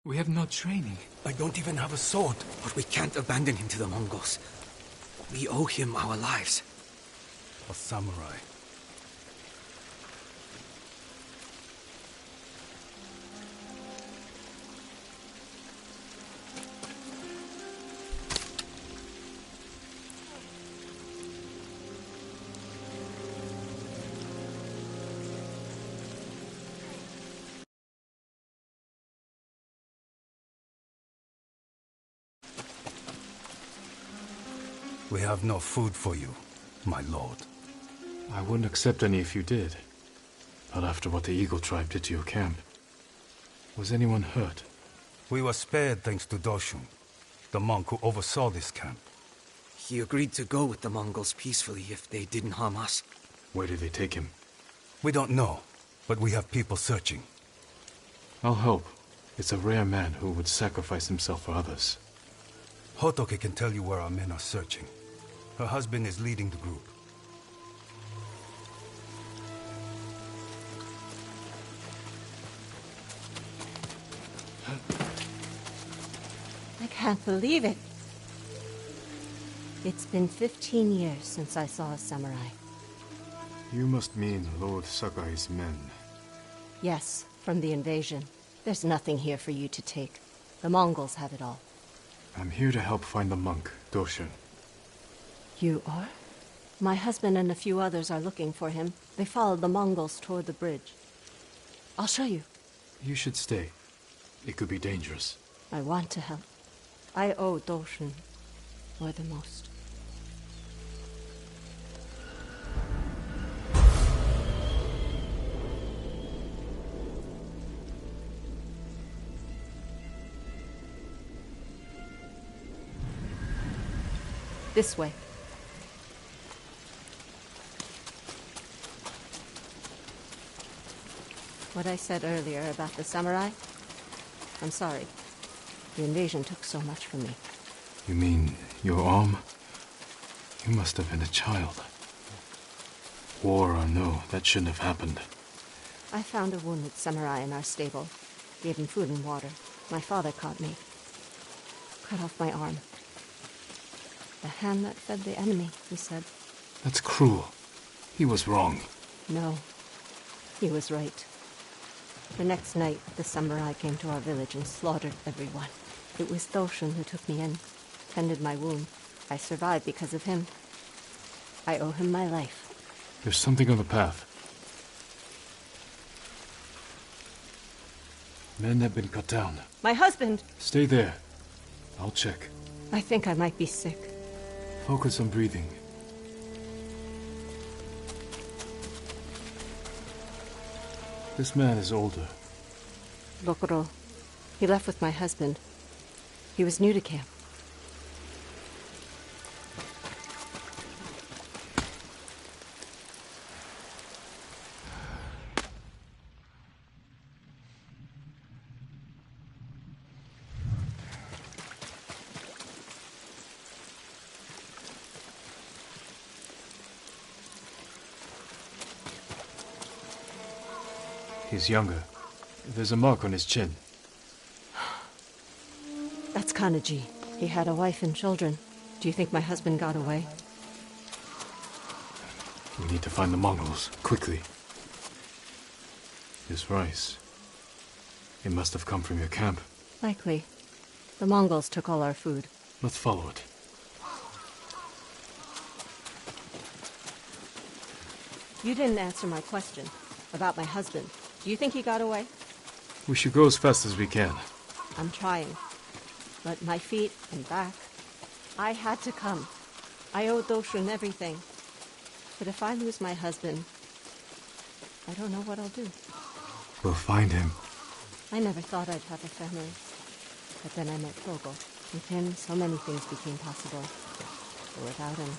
We have no training. I don't even have a sword. But we can't abandon him to the Mongols. We owe him our lives. A samurai. We have no food for you, my lord. I wouldn't accept any if you did. Not after what the Eagle tribe did to your camp. Was anyone hurt? We were spared thanks to Doshun, the monk who oversaw this camp. He agreed to go with the Mongols peacefully if they didn't harm us. Where did they take him? We don't know, but we have people searching. I'll help. It's a rare man who would sacrifice himself for others. Hotoke can tell you where our men are searching. Her husband is leading the group. I can't believe it. It's been 15 years since I saw a samurai. You must mean Lord Sakai's men. Yes, from the invasion. There's nothing here for you to take. The Mongols have it all. I'm here to help find the monk, Doshun. You are? My husband and a few others are looking for him. They followed the Mongols toward the bridge. I'll show you. You should stay. It could be dangerous. I want to help. I owe Doshun more than most. This way. What I said earlier about the samurai? I'm sorry. The invasion took so much from me. You mean your arm? You must have been a child. War or no, that shouldn't have happened. I found a wounded samurai in our stable. Gave him food and water. My father caught me. Cut off my arm. The hand that fed the enemy, he said. That's cruel. He was wrong. No, he was right. The next night, the samurai came to our village and slaughtered everyone. It was Doshun who took me in, tended my wound. I survived because of him. I owe him my life. There's something on the path. Men have been cut down. My husband! Stay there. I'll check. I think I might be sick. Focus on breathing. This man is older. Rokuro. He left with my husband. He was new to camp. He's younger. There's a mark on his chin. That's Kanaji. He had a wife and children. Do you think my husband got away? We need to find the Mongols, quickly. This rice. It must have come from your camp. Likely. The Mongols took all our food. Let's follow it. You didn't answer my question about my husband. Do you think he got away? We should go as fast as we can. I'm trying. But my feet and back, I had to come. I owe Doshun everything. But if I lose my husband, I don't know what I'll do. We'll find him. I never thought I'd have a family. But then I met Togo. With him, so many things became possible. But without him...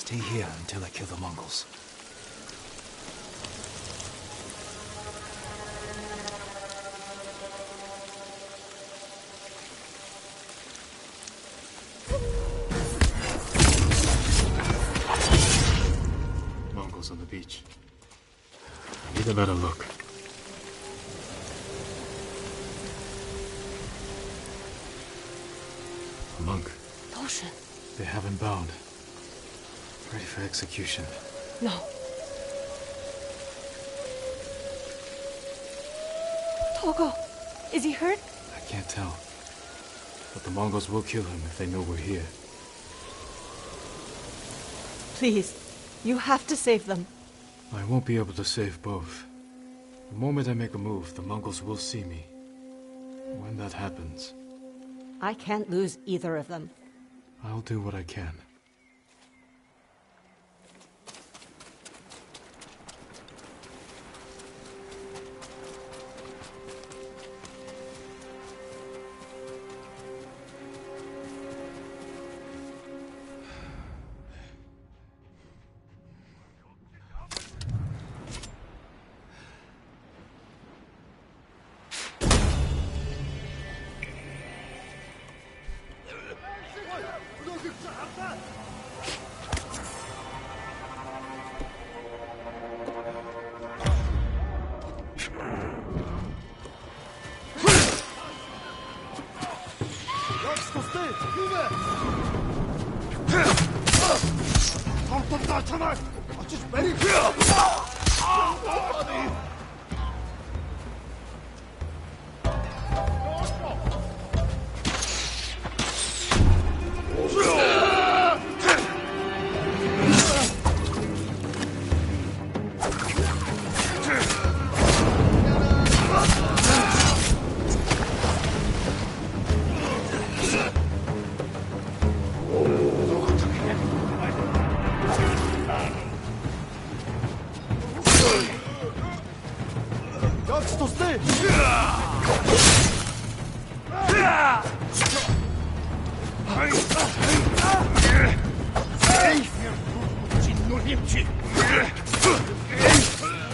Stay here until I kill the Mongols. Mongols on the beach. Take a better look. A monk. Toshin. They have him bound. Ready for execution. No. Togo, is he hurt? I can't tell. But the Mongols will kill him if they know we're here. Please, you have to save them. I won't be able to save both. The moment I make a move, the Mongols will see me. When that happens, I can't lose either of them. I'll do what I can.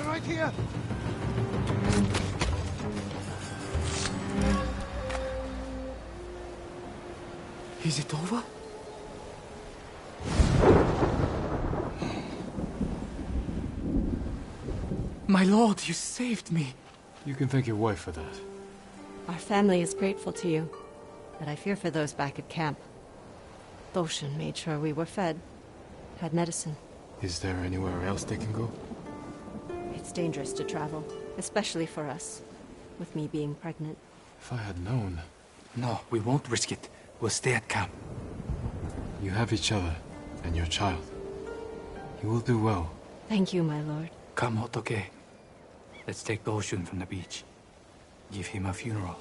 Right here! Is it over? My lord, you saved me. You can thank your wife for that. Our family is grateful to you, but I fear for those back at camp. Thoshin made sure we were fed, had medicine. Is there anywhere else they can go? It's dangerous to travel, especially for us, with me being pregnant. If I had known... No, we won't risk it. We'll stay at camp. You have each other, and your child. You will do well. Thank you, my lord. Come, Hotoke. Let's take Doshun from the beach. Give him a funeral.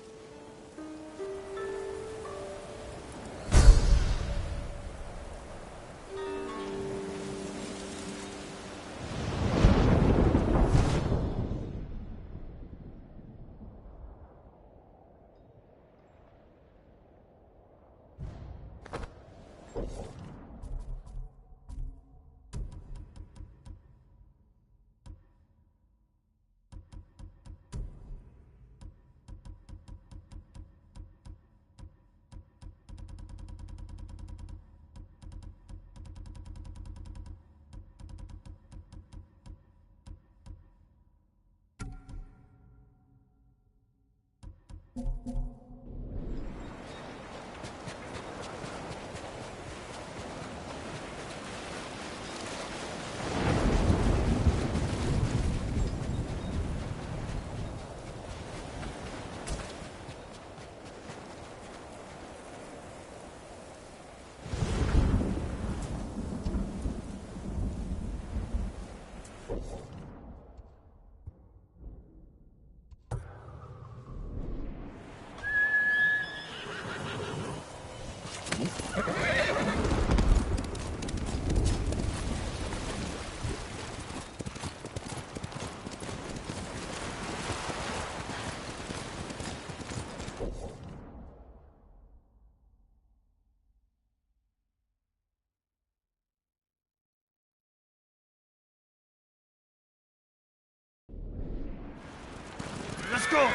Let's go!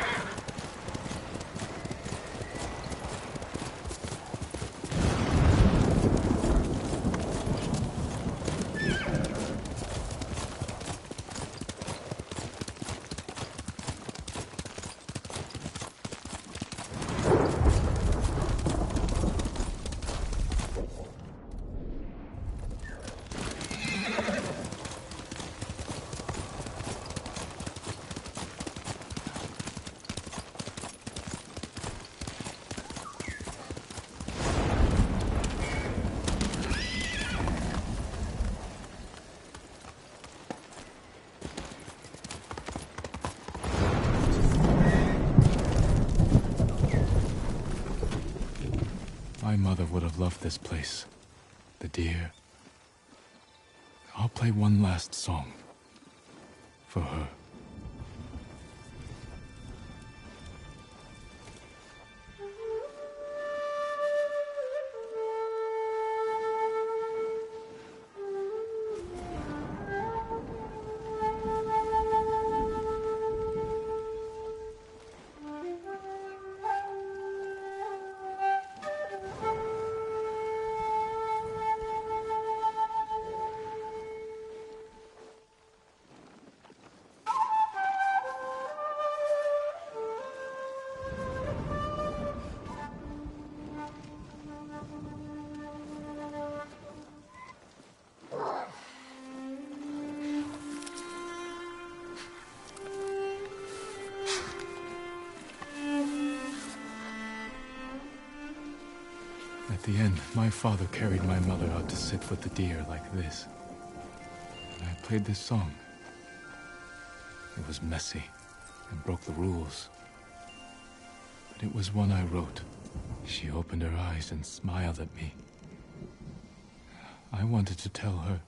would have loved this place. The deer. I'll play one last song. For her. At the end, my father carried my mother out to sit with the deer like this. And I played this song. It was messy and broke the rules. But it was one I wrote. She opened her eyes and smiled at me. I wanted to tell her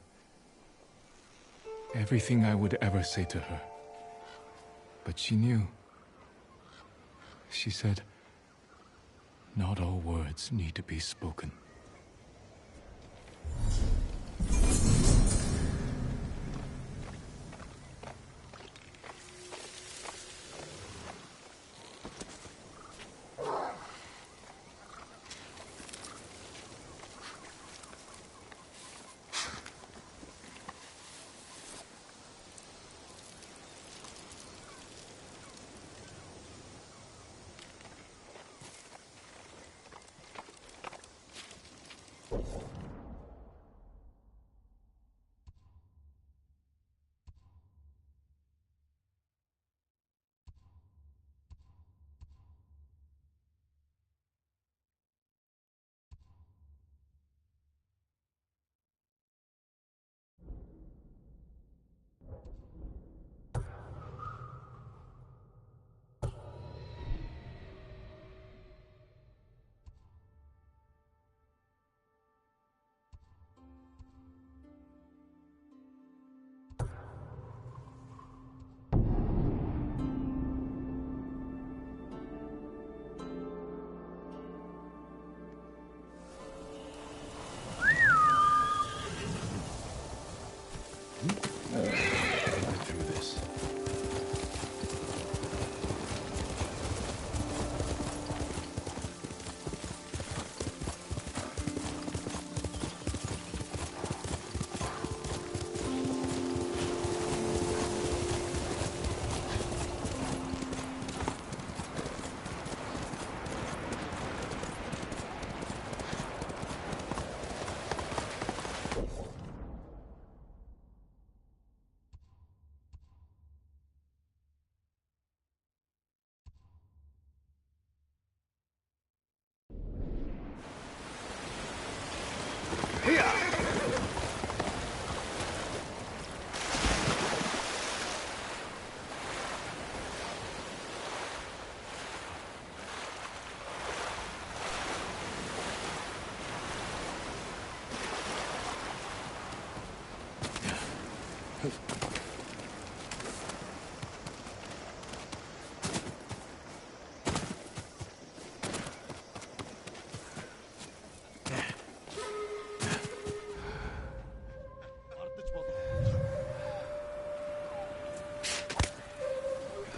everything I would ever say to her. But she knew. She said, not all words need to be spoken.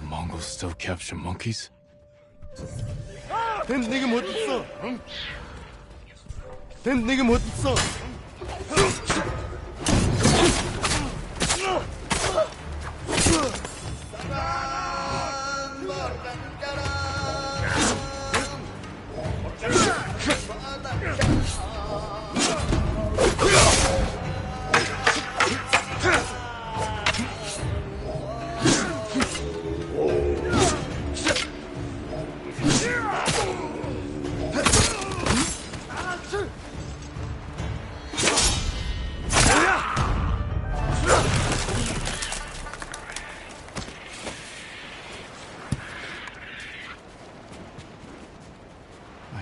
Mongols still capture monkeys? 댄 네가 못 있어. 댄 네가 못 있어.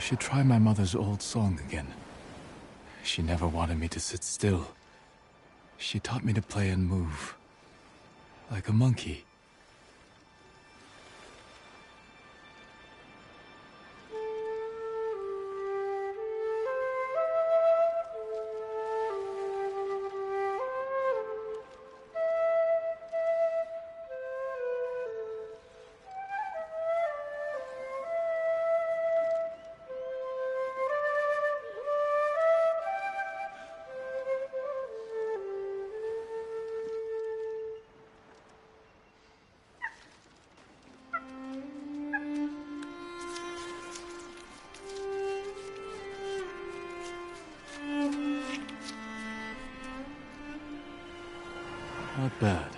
should try my mother's old song again. She never wanted me to sit still. She taught me to play and move. Like a monkey. Not bad.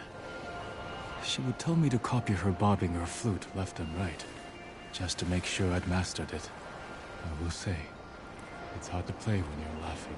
She would tell me to copy her bobbing her flute left and right, just to make sure I'd mastered it. I will say, it's hard to play when you're laughing.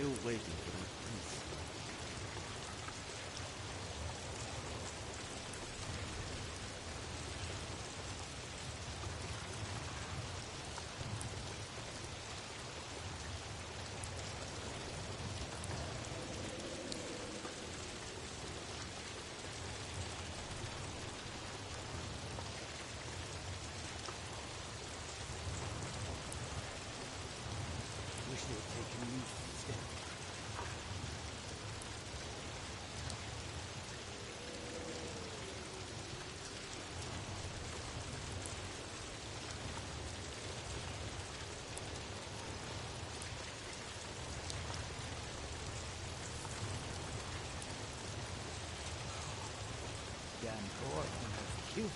still waiting for that peace. Wish they had taken me instead. Damn dwarf has killed me.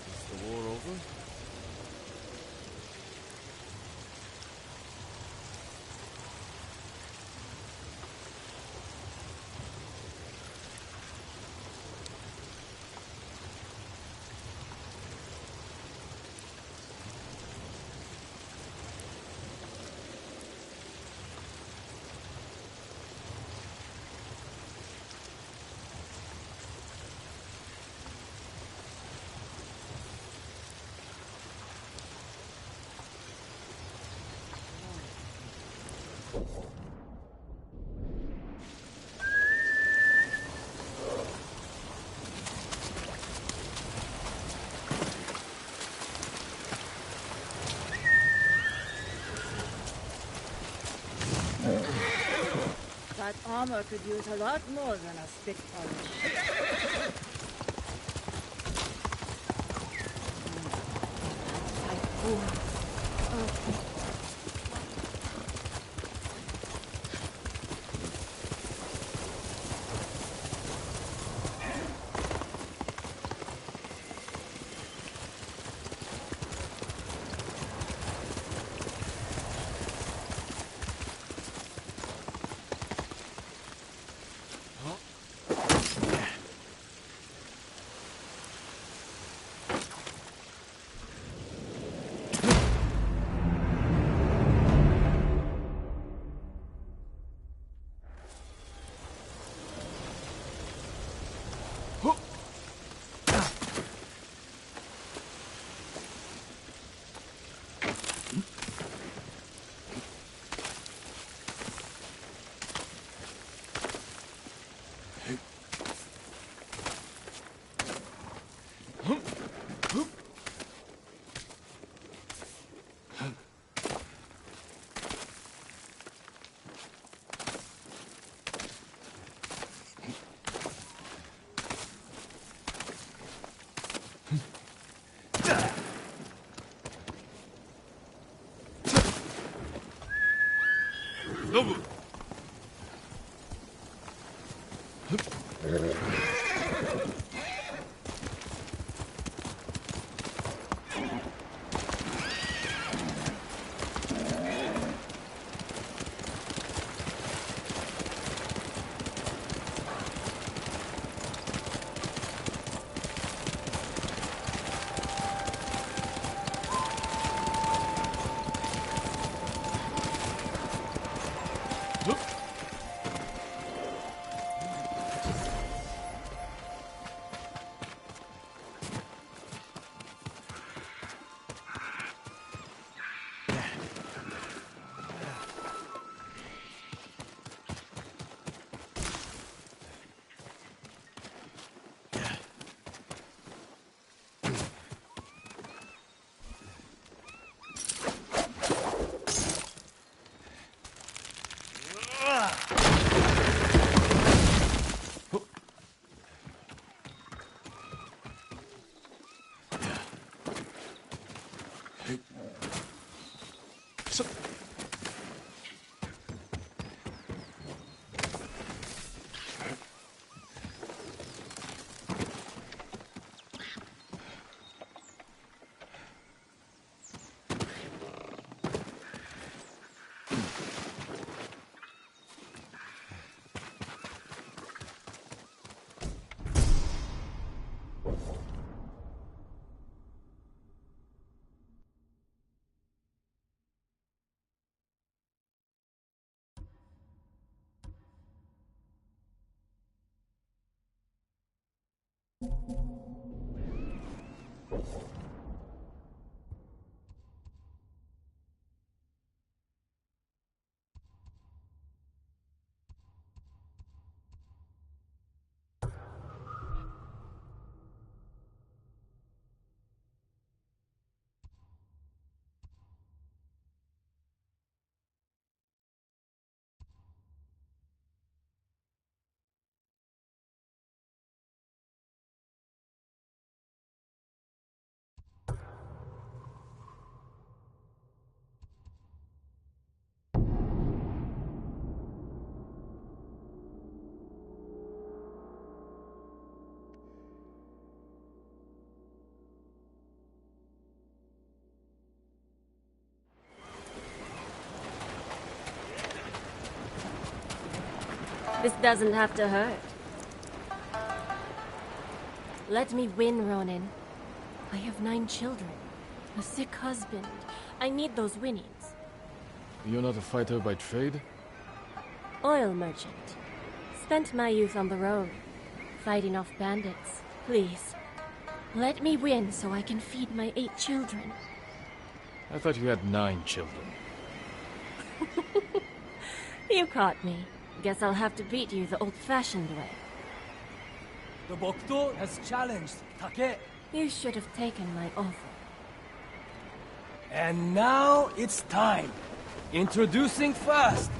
Is the war over? That armor could use a lot more than a spit polish. Nobu! This doesn't have to hurt. Let me win, Ronin. I have 9 children. A sick husband. I need those winnings. You're not a fighter by trade? Oil merchant. Spent my youth on the road, fighting off bandits. Please, let me win so I can feed my 8 children. I thought you had 9 children. You caught me. Guess I'll have to beat you the old-fashioned way. The Bokuto has challenged Take. You should have taken my offer. And now it's time. Introducing first,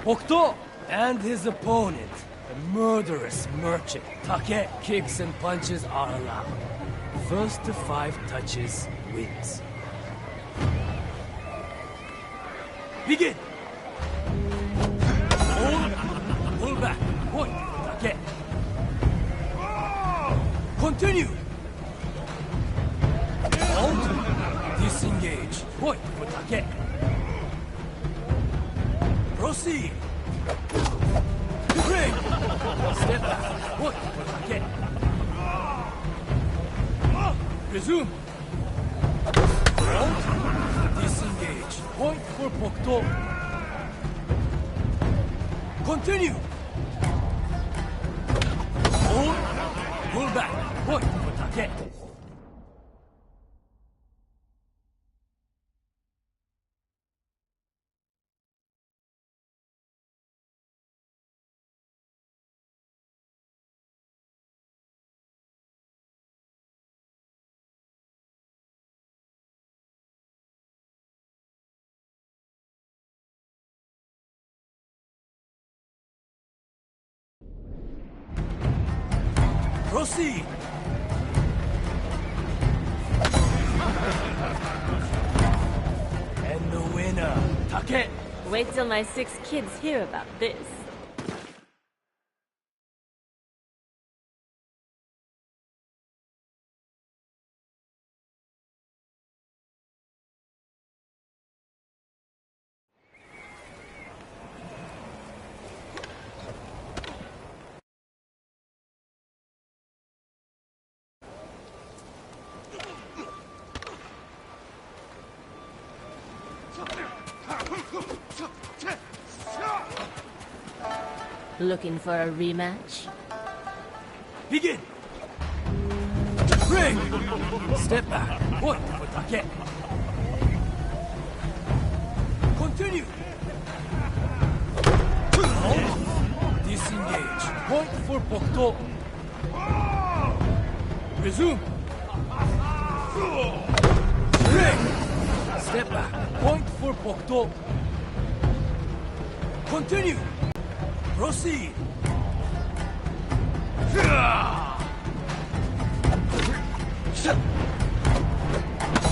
Bokuto and his opponent, the murderous merchant. Take. Kicks and punches are allowed. First to 5 touches wins. Begin! Hold, pull back, point for Take. Continue! Hold, disengage, point for Take. Proceed! Break! Step back, point for Take. Resume! Hold, disengage, point for Bokuto. Continue! Hold, pull back, point for Take. Proceed! And the winner, Take. Wait till my 6 kids hear about this. Looking for a rematch? Begin! Ring! Step back, point for Take. Continue! Hold, disengage, point for Bokuto. Resume! Ring! Step back, point for Bokuto. Continue! Proceed!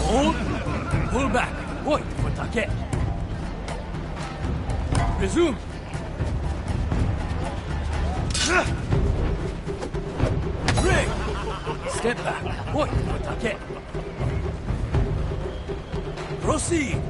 Hold, pull back, point for Take. Resume! Ring! Step back, point for Take. Proceed!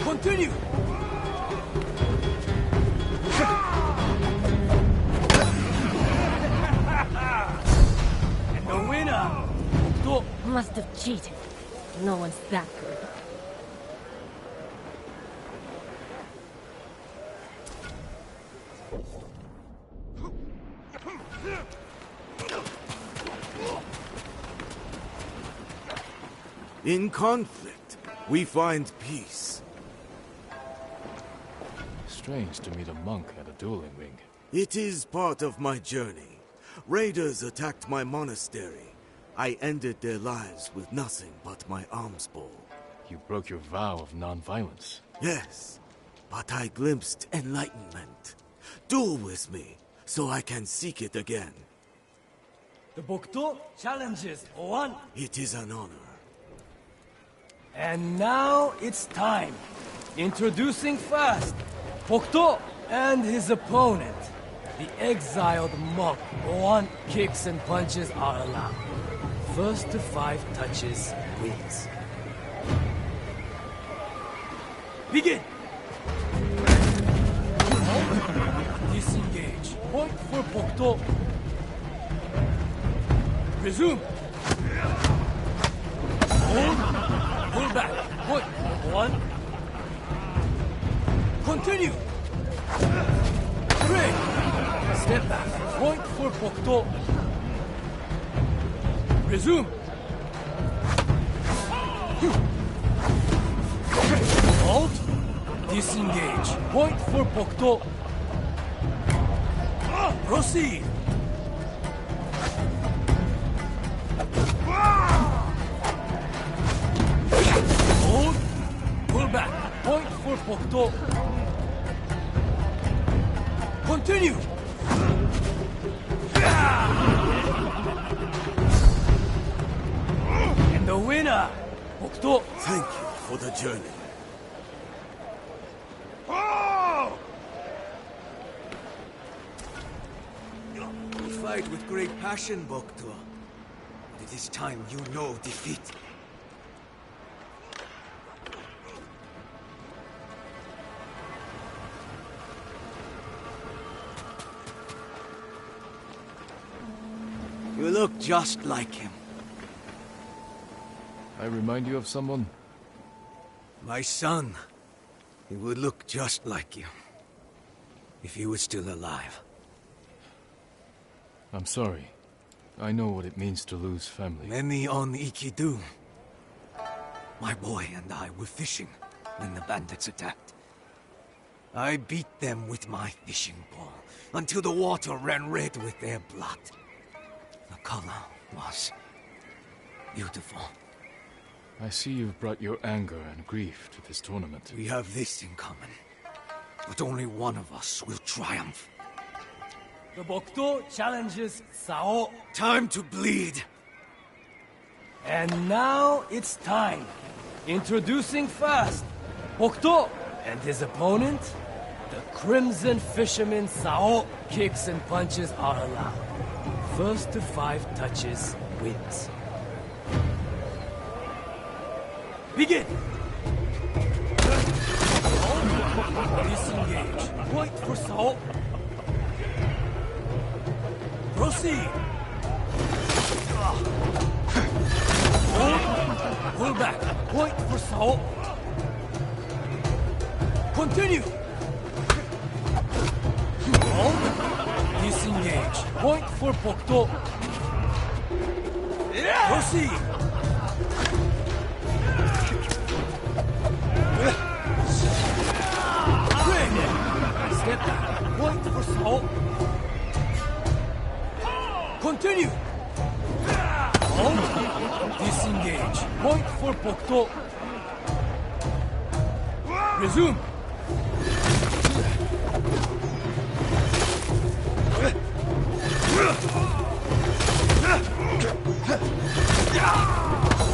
Continue! And the winner, Bokuto. Must have cheated. No one's that good. In conflict, we find peace. Strange to meet a monk at a dueling ring. It is part of my journey. Raiders attacked my monastery. I ended their lives with nothing but my alms bowl. You broke your vow of non-violence. Yes, but I glimpsed enlightenment. Duel with me, so I can seek it again. The Bokto challenges one. It is an honor. And now it's time. Introducing first, Bokto and his opponent. The exiled monk. 1 kicks and punches are allowed. First to 5 touches wins. Begin! Disengage. Point for Bokto. Resume. Hold. Pull back. Point. 1. Continue. 3. Step back. Point for Bokto. Resume. Hold. Disengage. Point for Bokto. Proceed. Hold. Pull back. Point for Bokto. Continue. And the winner, Bokto. Thank you for the journey. You fight with great passion, Bokto. But it is time you know defeat. You look just like him. I remind you of someone? My son. He would look just like you. If he was still alive. I'm sorry. I know what it means to lose family. Many on Ikidu. My boy and I were fishing when the bandits attacked. I beat them with my fishing pole until the water ran red with their blood. The color was beautiful. I see you've brought your anger and grief to this tournament. We have this in common. But only one of us will triumph. The Bokto challenges Sao. Time to bleed. And now it's time. Introducing first, Bokto and his opponent, the Crimson Fisherman Sao. Kicks and punches are allowed. First to 5 touches wins. Begin! Disengage. Point for Sao. Proceed! Hold. Pull back. Point for Sao. Continue! Hold. Disengage. Point for Bokto. Proceed! Step back. Point for Sao. Continue. Hold. Disengage. Point for Bokto. Resume.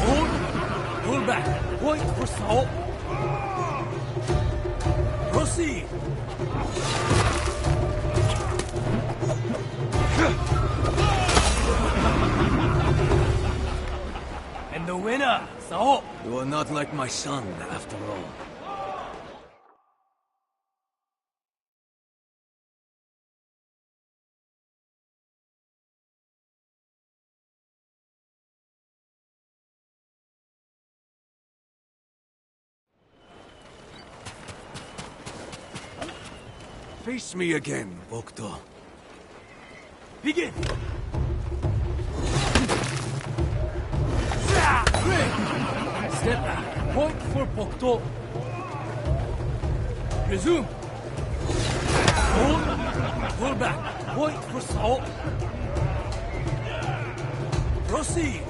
Hold. Pull back. Point for Sao. Proceed. And the winner, Sao. You are not like my son, after all. Face me again, Bokto. Begin. Step back. Point for Bokto. Resume. Hold. Pull back. Point for Sao. Proceed.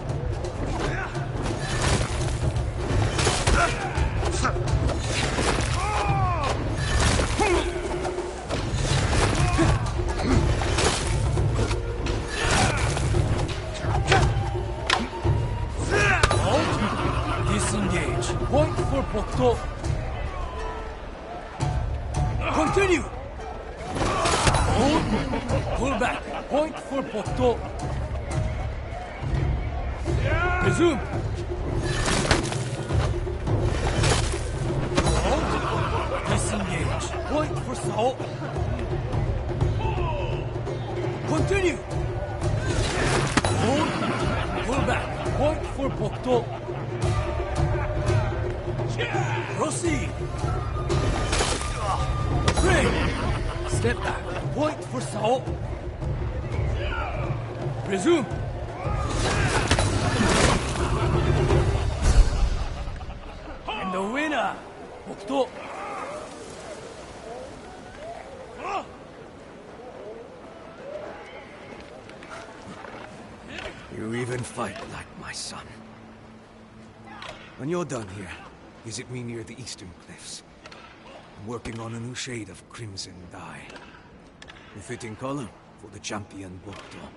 for Pokto. Continue. Hold. Pull back. Point for Pokto. Resume. Hold. Disengage. Point for Sao. Continue. Hold. Pull back. Point for Pokto. Proceed. Break. Step back. Point for Sao. Resume. And the winner, Pokto. You even fight like my son. When you're done here, visit me near the eastern cliffs. I'm working on a new shade of crimson dye. A fitting color for the champion Bokto.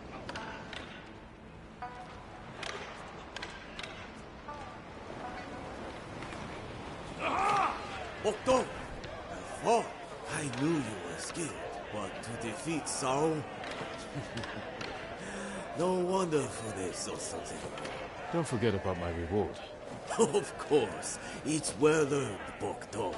Bokto! I thought I knew you were skilled, but to defeat Sao? No wonder Fude saw something. Don't forget about my reward. Of course, it's well earned, Bokto.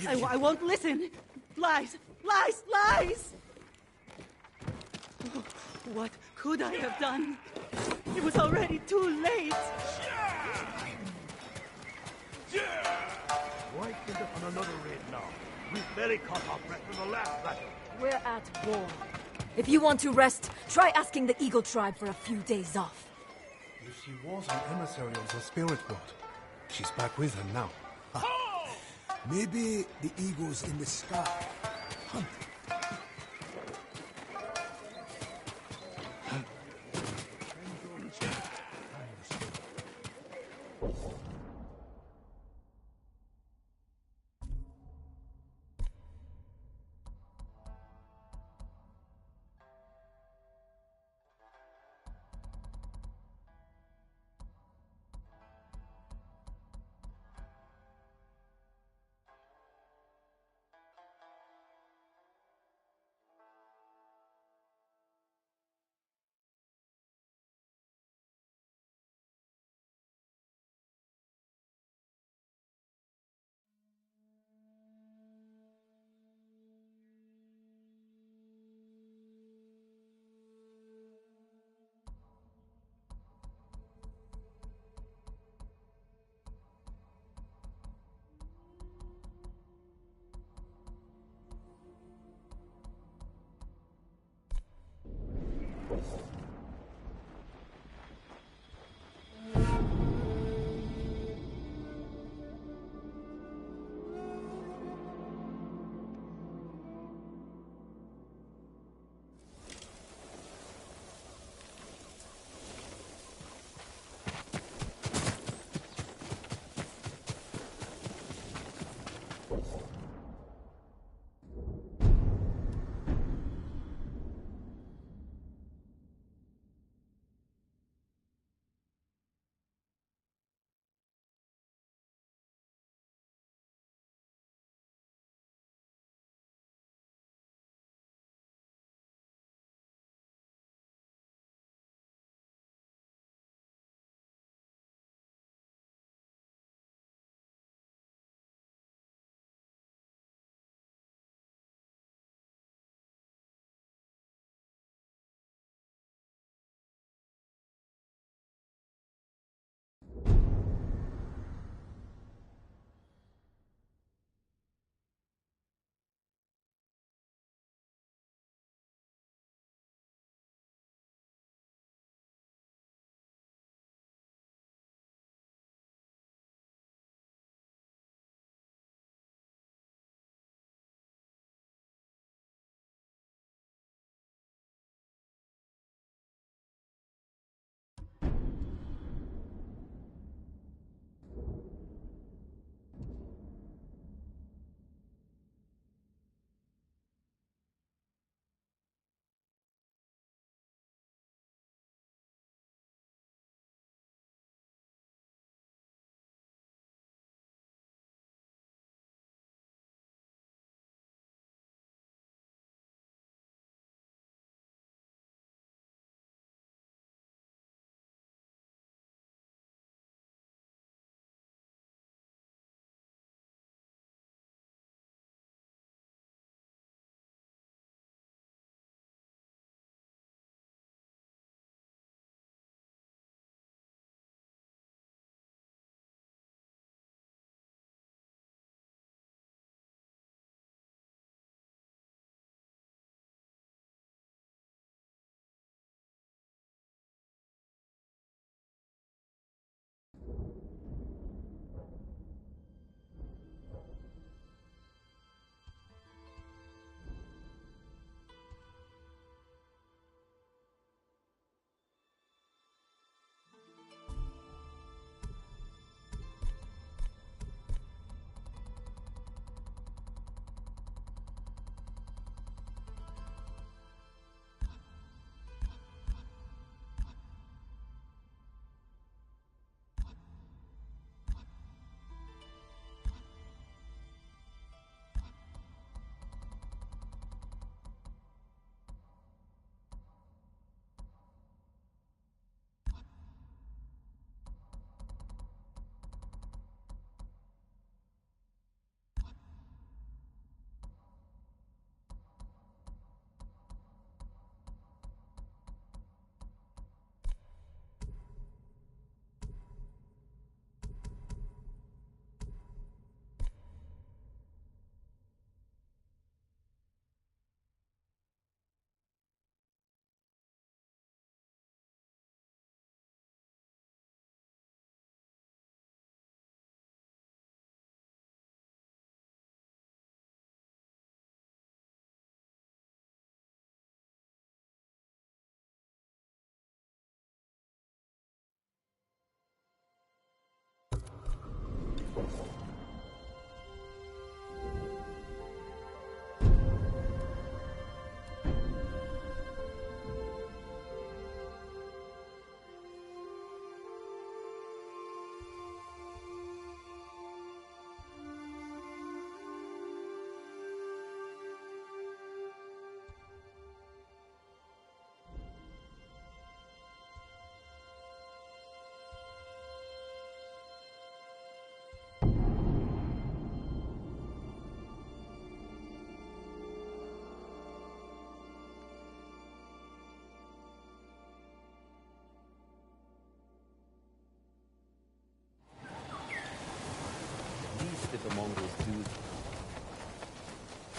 I won't listen. Lies, lies, lies! Oh, what could I have done? It was already too late. Why think on another ridge? very caught our breath in the last battle. We're at war. If you want to rest, try asking the Eagle Tribe for a few days off. If she was an emissary of the Spirit World, she's back with them now. Maybe the eagles in the sky hunt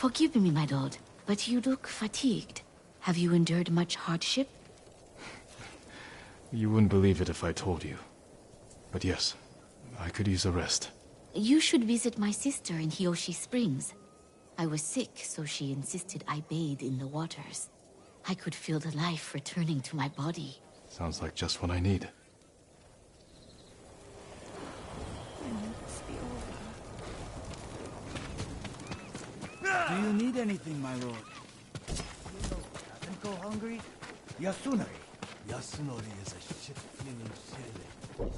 Forgive me, my lord, but you look fatigued. Have you endured much hardship? You wouldn't believe it if I told you. But yes, I could use a rest. You should visit my sister in Hiyoshi Springs. I was sick, so she insisted I bathe in the waters. I could feel the life returning to my body. Sounds like just what I need. Do you need anything, my lord? Doesn't go hungry? Yasunori. Yasunori is a shit-feeling silly.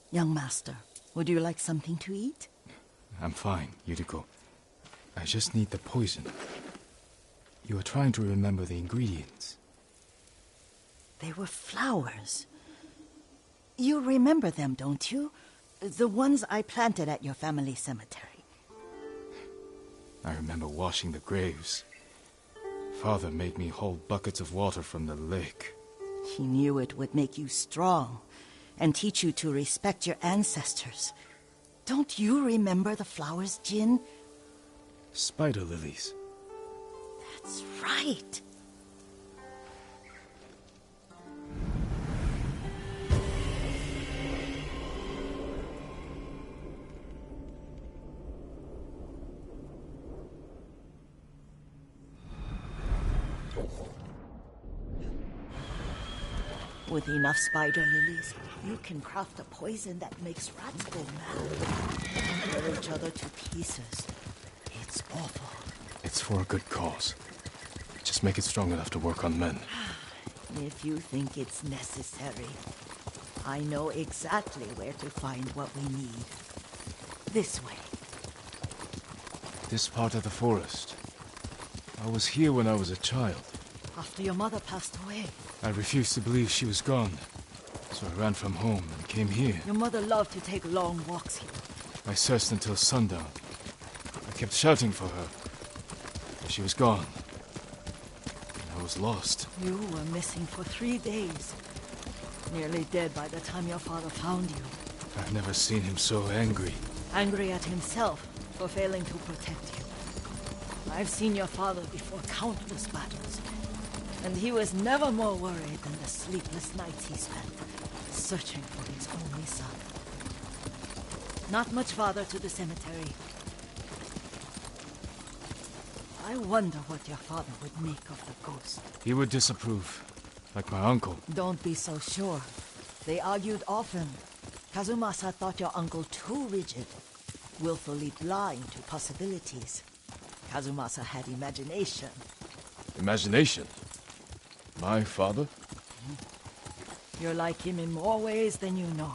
Young master, would you like something to eat? I'm fine, Yuriko. I just need the poison. You are trying to remember the ingredients. They were flowers. You remember them, don't you? The ones I planted at your family cemetery. I remember washing the graves. Father made me hold buckets of water from the lake. He knew it would make you strong and teach you to respect your ancestors. Don't you remember the flowers, Jin? Spider lilies. That's right. With enough spider lilies, you can craft a poison that makes rats go mad and tear each other to pieces. It's awful. It's for a good cause. Just make it strong enough to work on men. If you think it's necessary, I know exactly where to find what we need. This way. This part of the forest. I was here when I was a child. After your mother passed away. I refused to believe she was gone. So I ran from home and came here. Your mother loved to take long walks here. I searched until sundown. I kept shouting for her. But she was gone. And I was lost. You were missing for 3 days. Nearly dead by the time your father found you. I've never seen him so angry. Angry at himself for failing to protect you. I've seen your father before countless battles. And he was never more worried than the sleepless nights he spent searching for his only son. Not much farther to the cemetery. I wonder what your father would make of the ghost. He would disapprove, like my uncle. Don't be so sure. They argued often. Kazumasa thought your uncle too rigid. willfully blind to possibilities. Kazumasa had imagination. Imagination? My father? You're like him in more ways than you know.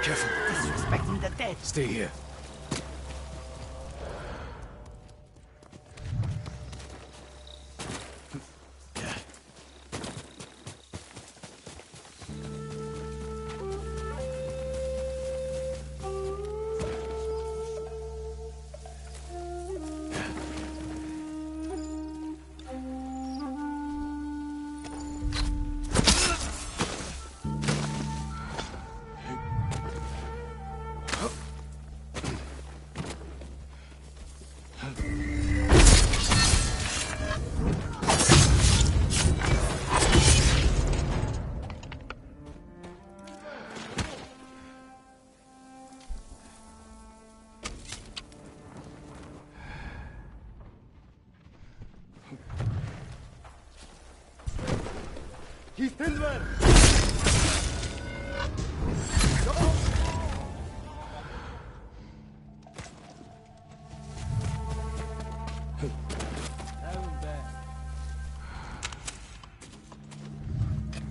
Careful. Disrespecting the dead. Stay here.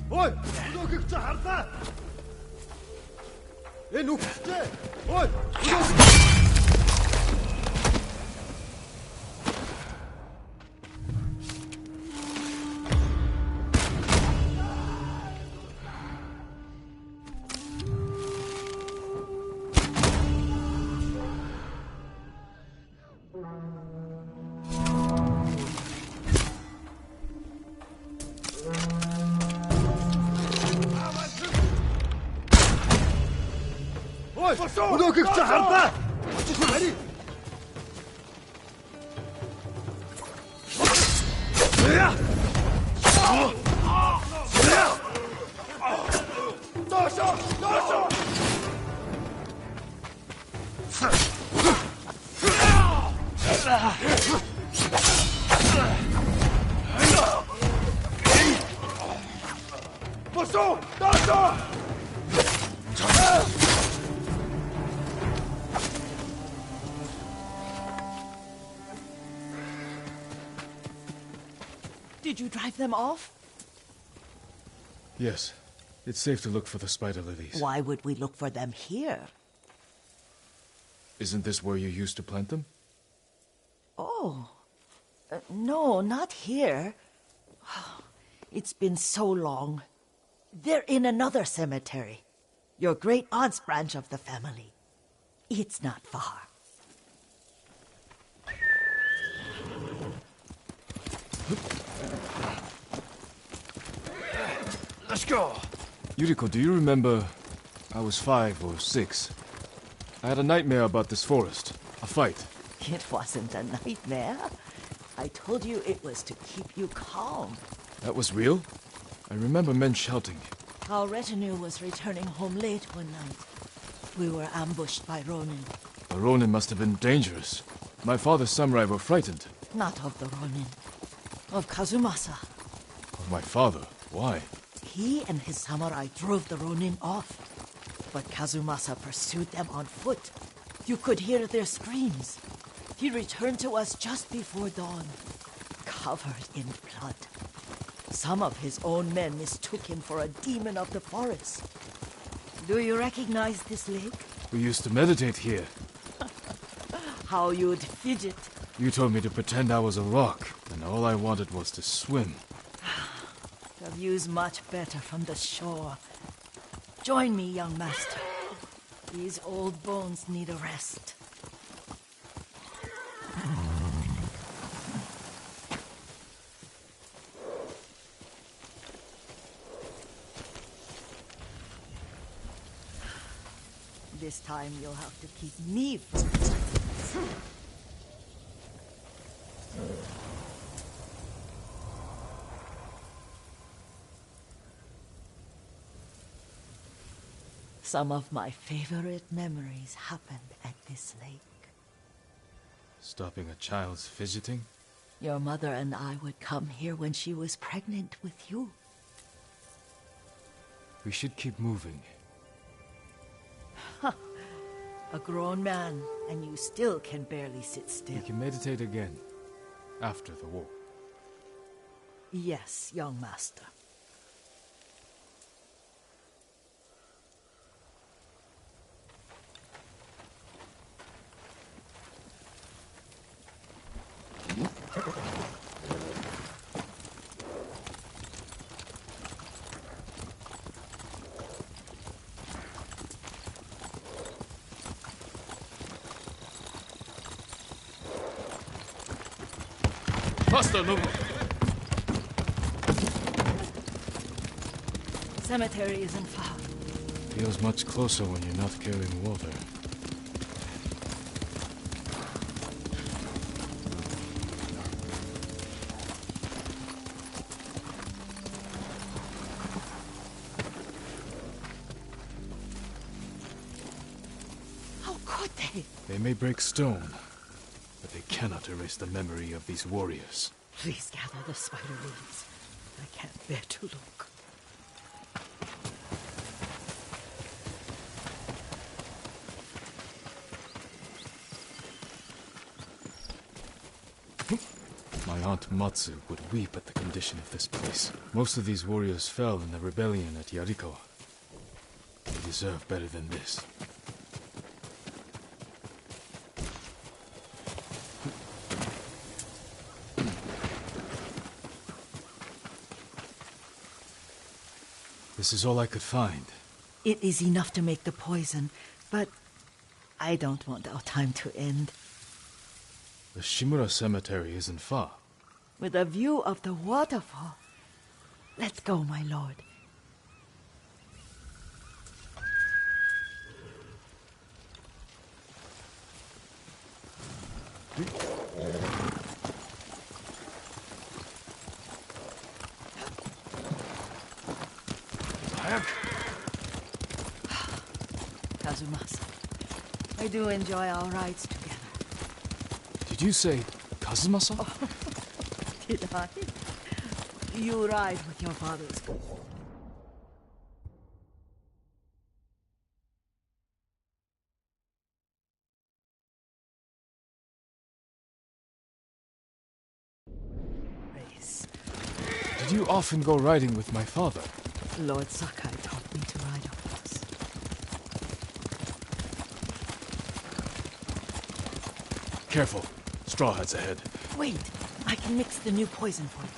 Ой! Өнөөгч харлаа! Энэ үхчихээ! Ой! Өнөөгч харлаа! Хари! Дошо! Дошо! Дошо! Дошо! Did you drive them off? Yes. It's safe to look for the spider lilies. Why would we look for them here? Isn't this where you used to plant them? Oh. No, not here. It's been so long. They're in another cemetery. Your great-aunt's branch of the family. It's not far. Let's go! Yuriko, do you remember... I was 5 or 6. I had a nightmare about this forest. A fight. It wasn't a nightmare. I told you it was to keep you calm. That was real? I remember men shouting. Our retinue was returning home late one night. We were ambushed by Ronin. The Ronin must have been dangerous. My father's samurai were frightened. Not of the Ronin. Of Kazumasa. Of my father? Why? He and his samurai drove the Ronin off. But Kazumasa pursued them on foot. You could hear their screams. He returned to us just before dawn, covered in blood. Some of his own men mistook him for a demon of the forest. Do you recognize this lake? We used to meditate here. How you'd fidget. You told me to pretend I was a rock, and all I wanted was to swim. The view's much better from the shore. Join me, young master. These old bones need a rest. This time you'll have to keep me from Some of my favorite memories happened at this lake. Stopping a child's fidgeting? Your mother and I would come here when she was pregnant with you. We should keep moving. A grown man, and you still can barely sit still. We can meditate again, after the war. Yes, young master. Faster, Nobu! Cemetery isn't far. Feels much closer when you're not carrying water. How could they? They may break stone, but they cannot erase the memory of these warriors. Please gather the spider leaves. I can't bear to look. My aunt Matsu would weep at the condition of this place. Most of these warriors fell in the rebellion at Yarikawa. They deserve better than this. This is all I could find. It is enough to make the poison, but I don't want our time to end. The Shimura Cemetery isn't far. With a view of the waterfall. Let's go, my lord. Kazumasa, I do enjoy our rides together. Did you say Kazumasa? Did I? You ride with your father's... race. Did you often go riding with my father? Lord Sakai taught me to ride a horse. Careful. Straw Hat's ahead. Wait, I can mix the new poison for you.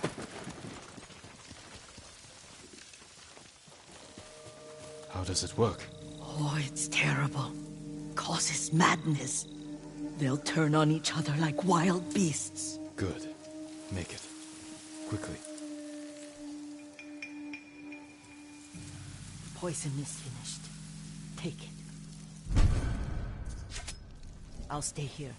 How does it work? Oh, it's terrible. Causes madness. They'll turn on each other like wild beasts. Good. Make it. Quickly. Poison is finished. Take it. I'll stay here.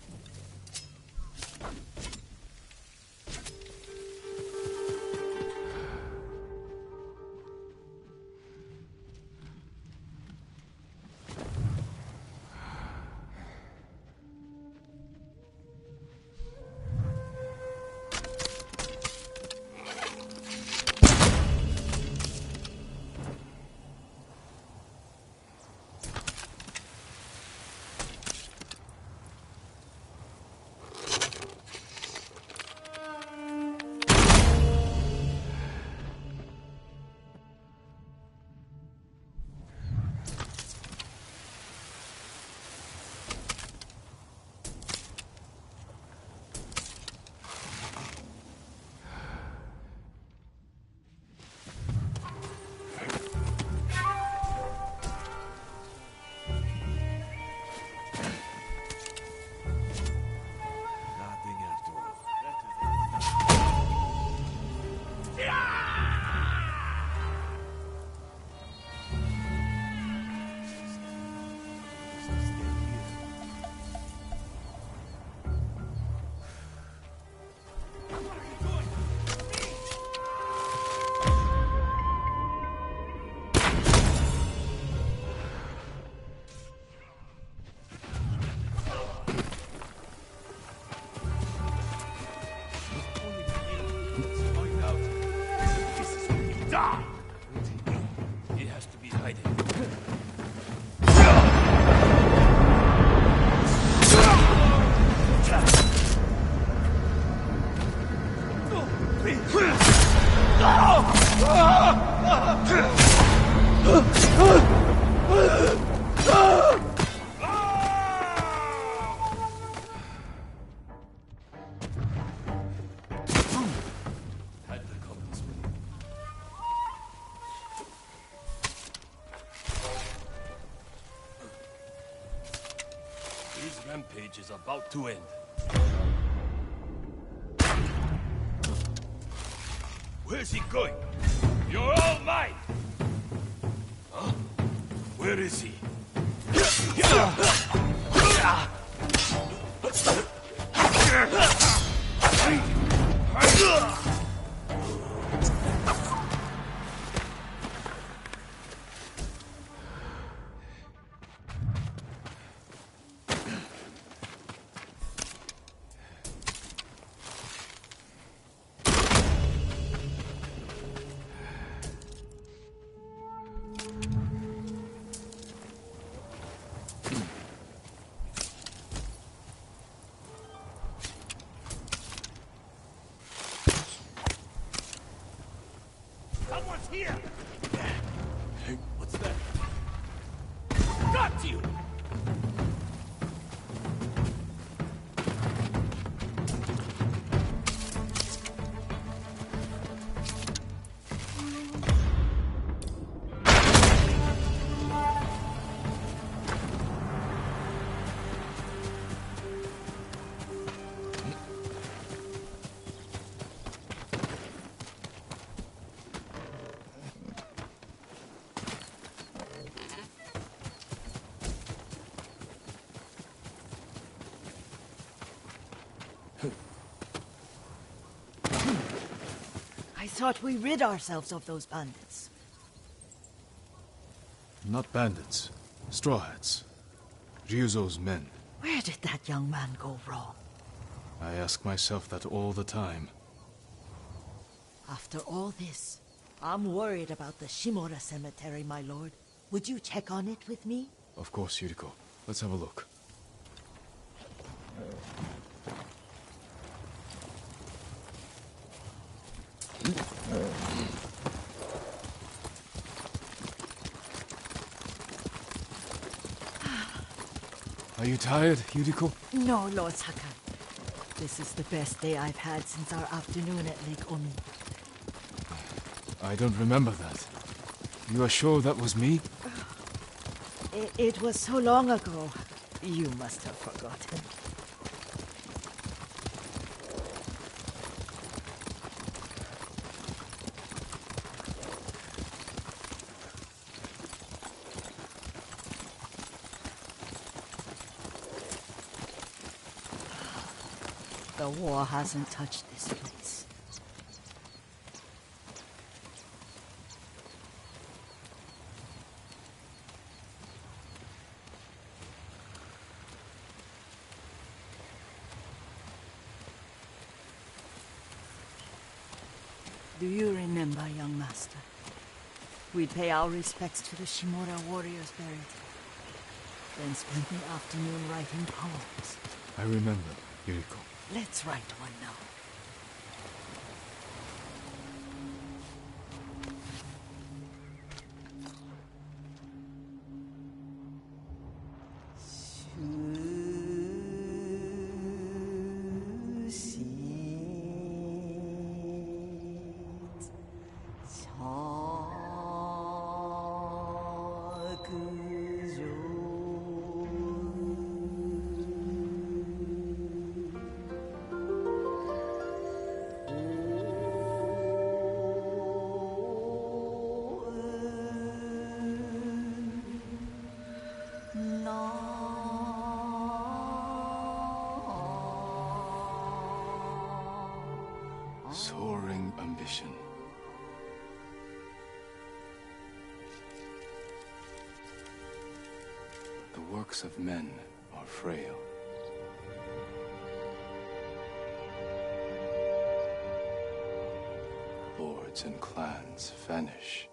He has to be hiding. Had to come this way. His rampage is about to end. Where's he going? You're all mine! Huh? Where is he? Someone's here! Hey, what's that? Got you! I thought we rid ourselves of those bandits. Not bandits. Straw Hats. Ryuzo's men. Where did that young man go wrong? I ask myself that all the time. After all this, I'm worried about the Shimura cemetery, my lord. Would you check on it with me? Of course, Yuriko. Let's have a look. Are you tired, Yuriko? No, Lord Sakai. This is the best day I've had since our afternoon at Lake Omi. I don't remember that. You are sure that was me? It was so long ago. You must have forgotten. The war hasn't touched this place. Do you remember, young master? We'd pay our respects to the Shimura warriors buried here, then spend the afternoon writing poems. I remember, Yuriko. Let's write one now. Soaring ambition. The works of men are frail. lords and clans vanish.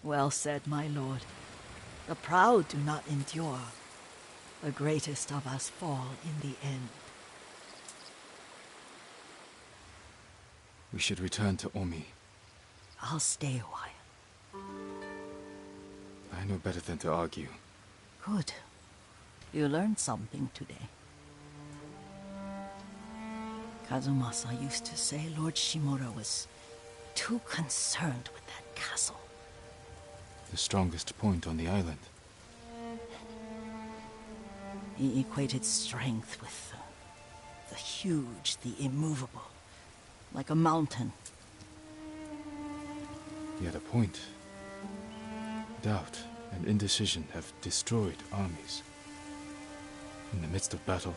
Well said, my lord. The proud do not endure. The greatest of us fall in the end. We should return to Omi. I'll stay a while. I know better than to argue. Good. You learned something today. Kazumasa used to say Lord Shimura was too concerned with that castle. The strongest point on the island. He equated strength with the huge, the immovable, like a mountain. Yet a point. Doubt and indecision have destroyed armies. In the midst of battle,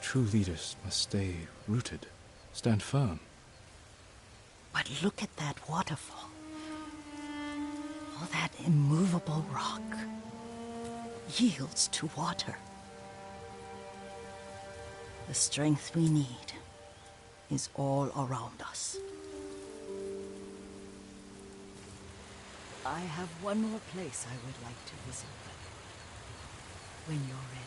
true leaders must stay rooted, stand firm. But look at that waterfall. All that immovable rock yields to water. The strength we need is all around us. I have one more place I would like to visit when you're ready.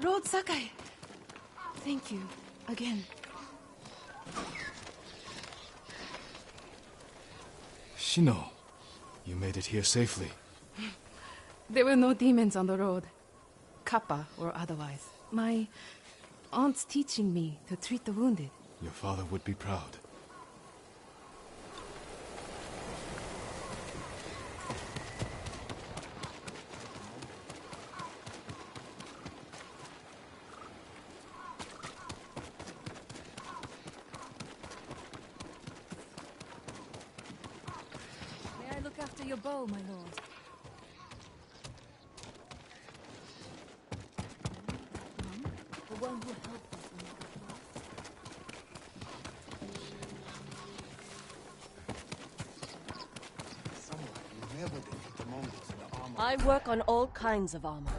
Lord Sakai! Thank you, again. Shino, you made it here safely. There were no demons on the road. Kappa or otherwise. My aunt's teaching me to treat the wounded. Your father would be proud. May I look after your bow, my lord? The one who helped us when we got lost. Someone will never defeat the Mongols in the armor. I work on all kinds of armor.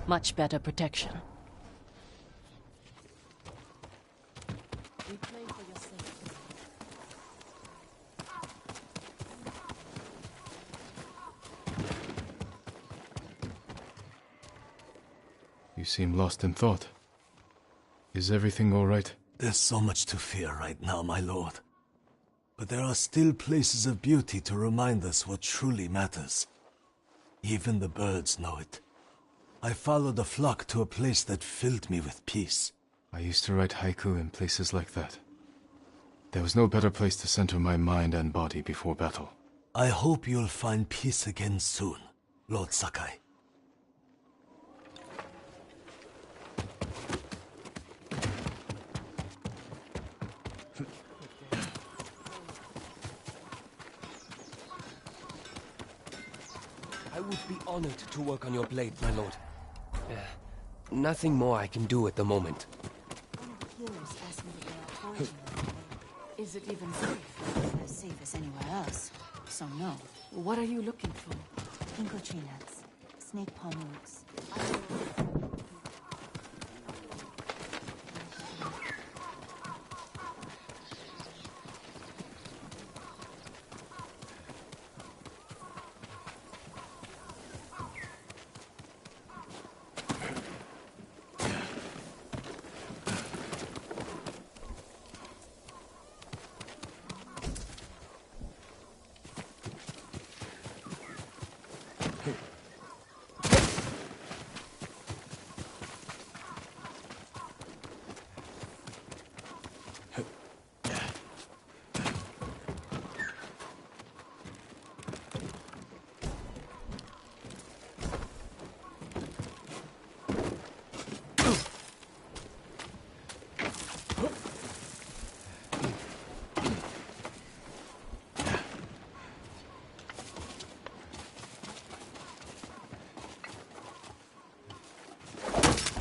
Much better protection. We pray for your safety. You seem lost in thought. Is everything all right? There's so much to fear right now, my lord. But there are still places of beauty to remind us what truly matters. Even the birds know it. I followed a flock to a place that filled me with peace. I used to write haiku in places like that. There was no better place to center my mind and body before battle. I hope you'll find peace again soon, Lord Sakai. I would be honored to work on your blade, my lord. Nothing more I can do at the moment. One of the healers asked me to go out foraging the other day. Is it even safe? As safe as anywhere else. So no. What are you looking for? Ginkgo tree nuts. Snake palm roots.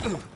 Ugh.